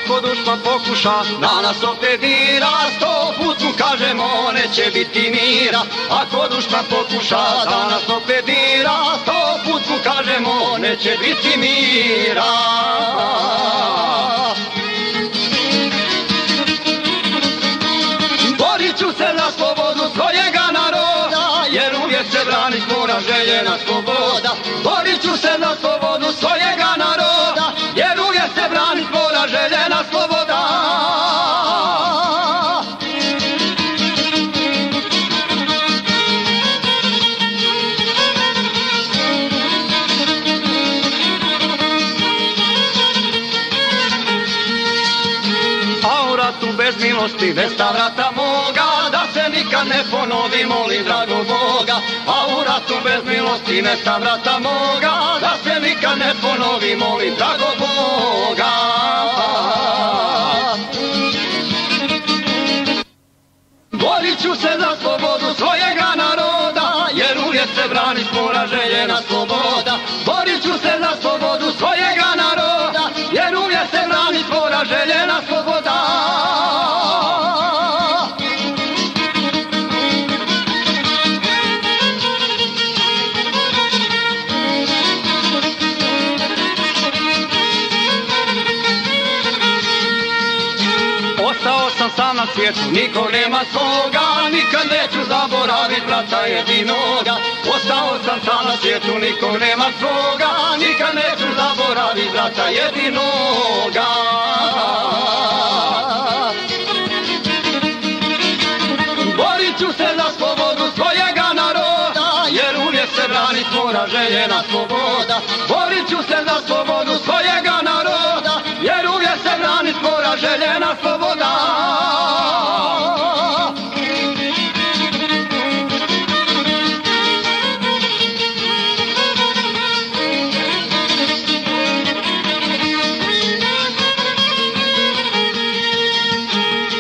ako dušman pokuša da nas opet dira, 100 put mu kažemo neće biti mira. Ako dušman pokuša da nas opet dira, 100 put mu kažemo neće biti mira. Borit ću se za slobodu svojega naroda, jer uvijek se branit mora željena sloboda. Borit ću se za slobodu svojega naroda, jer uvijek se branit mora željena sloboda. A u ratu bez milosti, bez ta vrata moga, da se nikad ne ponovi, molim drago Boga. A u ratu bez milosti, ne sta vrata moga, da se nikad ne ponovi, molim drago Boga. Borit ću se za slobodu svojega naroda, jer uvijek se branit mora željena sloboda. Borit ću se za slobodu svojega naroda, jer uvijek se branit mora željena sloboda. Ostao sam sam na svijetu, niko nema svoga, nikad neću zaboravit brata jedinoga. Ostao sam sam na svijetu, niko nema svoga, nikad neću zaboravit brata jedinoga. Borit ću se za slobodu svojega naroda, jer uvijek se branit mora željena sloboda. Borit ću se za slobodu svojega naroda, jer uvijek se branit mora željena sloboda.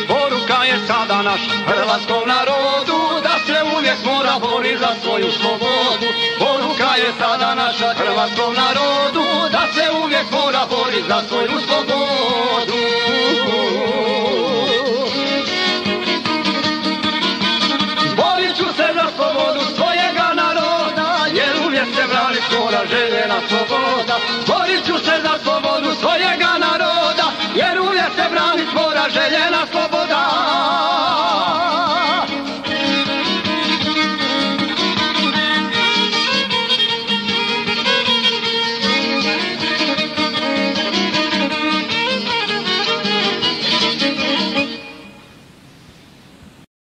Poruka je sada naša hrvatskom narodu, da se uvijek mora borit za svoju slobodu. Poruka je sada naša hrvatskom narodu, da se uvijek mora borit za svoju slobodu.